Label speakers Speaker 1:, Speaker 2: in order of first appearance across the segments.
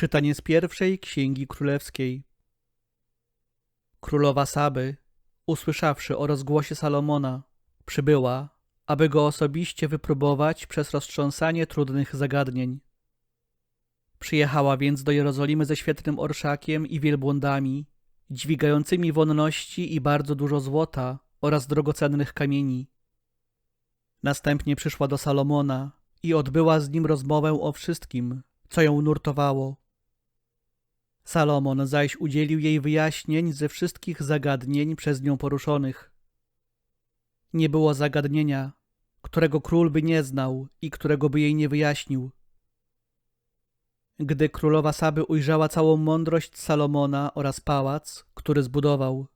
Speaker 1: Czytanie z pierwszej Księgi Królewskiej. Królowa Saby, usłyszawszy o rozgłosie Salomona, przybyła, aby go osobiście wypróbować przez roztrząsanie trudnych zagadnień. Przyjechała więc do Jerozolimy ze świetnym orszakiem i wielbłądami, dźwigającymi wonności i bardzo dużo złota oraz drogocennych kamieni. Następnie przyszła do Salomona i odbyła z nim rozmowę o wszystkim, co ją nurtowało. Salomon zaś udzielił jej wyjaśnień ze wszystkich zagadnień przez nią poruszonych. Nie było zagadnienia, którego król by nie znał i którego by jej nie wyjaśnił. Gdy królowa Saby ujrzała całą mądrość Salomona oraz pałac, który zbudował,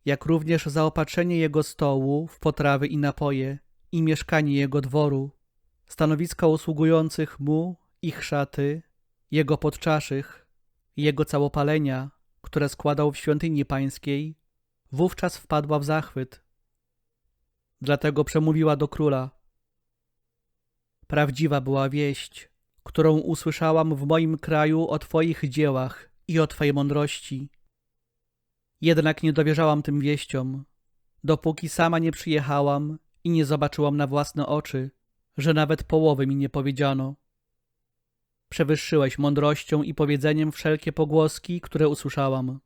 Speaker 1: jak również zaopatrzenie jego stołu w potrawy i napoje i mieszkanie jego dworu, stanowiska usługujących mu, ich szaty, jego podczaszych, jego całopalenia, które składał w świątyni pańskiej, wówczas wpadła w zachwyt. Dlatego przemówiła do króla. Prawdziwa była wieść, którą usłyszałam w moim kraju o twoich dziełach i o twojej mądrości. Jednak nie dowierzałam tym wieściom, dopóki sama nie przyjechałam i nie zobaczyłam na własne oczy, że nawet połowy mi nie powiedziano. Przewyższyłeś mądrością i powiedzeniem wszelkie pogłoski, które usłyszałam.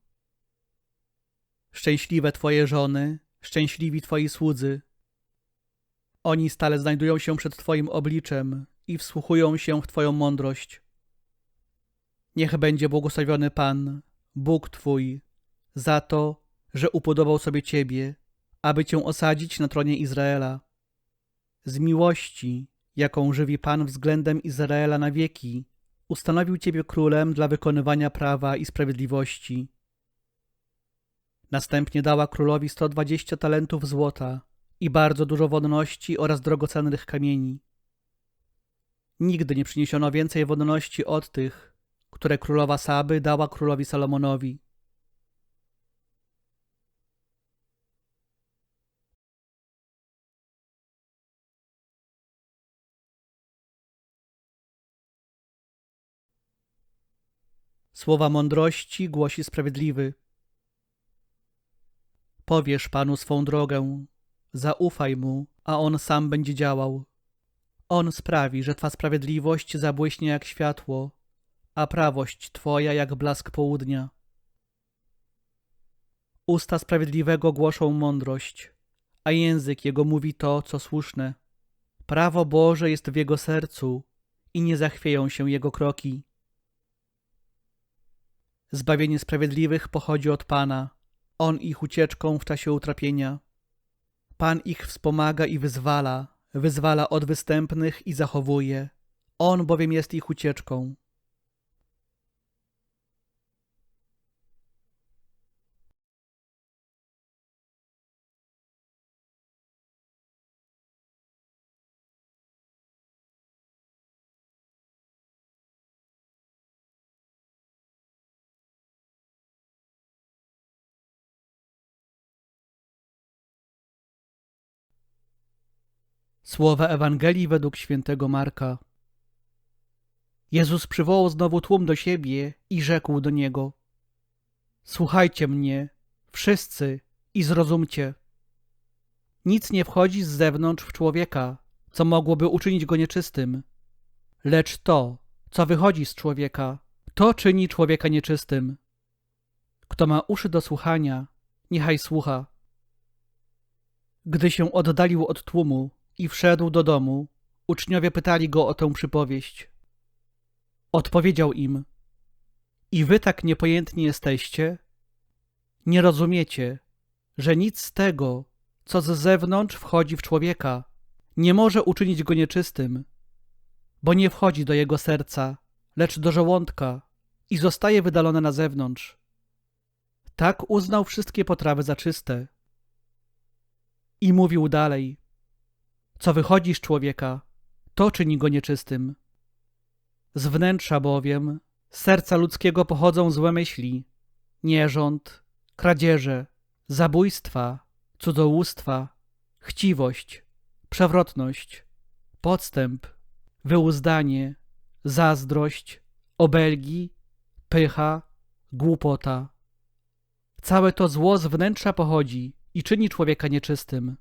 Speaker 1: Szczęśliwe twoje żony, szczęśliwi twoi słudzy. Oni stale znajdują się przed twoim obliczem i wsłuchują się w twoją mądrość. Niech będzie błogosławiony Pan, Bóg twój, za to, że upodobał sobie ciebie, aby cię osadzić na tronie Izraela. Z miłości, jaką żywi Pan względem Izraela na wieki, ustanowił ciebie królem dla wykonywania prawa i sprawiedliwości. Następnie dała królowi 120 talentów złota i bardzo dużo wonności oraz drogocennych kamieni. Nigdy nie przyniesiono więcej wonności od tych, które królowa Saby dała królowi Salomonowi. Słowa mądrości głosi sprawiedliwy. Powiesz Panu swą drogę, zaufaj Mu, a On sam będzie działał. On sprawi, że Twa sprawiedliwość zabłyśnie jak światło, a prawość Twoja jak blask południa. Usta sprawiedliwego głoszą mądrość, a język jego mówi to, co słuszne. Prawo Boże jest w jego sercu i nie zachwieją się jego kroki. Zbawienie sprawiedliwych pochodzi od Pana, On ich ucieczką w czasie utrapienia. Pan ich wspomaga i wyzwala od występnych i zachowuje. On bowiem jest ich ucieczką. Słowa Ewangelii według świętego Marka. Jezus przywołał znowu tłum do siebie i rzekł do niego: Słuchajcie mnie, wszyscy, i zrozumcie. Nic nie wchodzi z zewnątrz w człowieka, co mogłoby uczynić go nieczystym. Lecz to, co wychodzi z człowieka, to czyni człowieka nieczystym. Kto ma uszy do słuchania, niechaj słucha. Gdy się oddalił od tłumu i wszedł do domu, uczniowie pytali go o tę przypowieść. Odpowiedział im: I wy tak niepojętni jesteście? Nie rozumiecie, że nic z tego, co z zewnątrz wchodzi w człowieka, nie może uczynić go nieczystym, bo nie wchodzi do jego serca, lecz do żołądka i zostaje wydalone na zewnątrz. Tak uznał wszystkie potrawy za czyste. I mówił dalej: Co wychodzi z człowieka, to czyni go nieczystym. Z wnętrza bowiem, z serca ludzkiego pochodzą złe myśli, nierząd, kradzieże, zabójstwa, cudzołóstwa, chciwość, przewrotność, podstęp, wyuzdanie, zazdrość, obelgi, pycha, głupota. Całe to zło z wnętrza pochodzi i czyni człowieka nieczystym.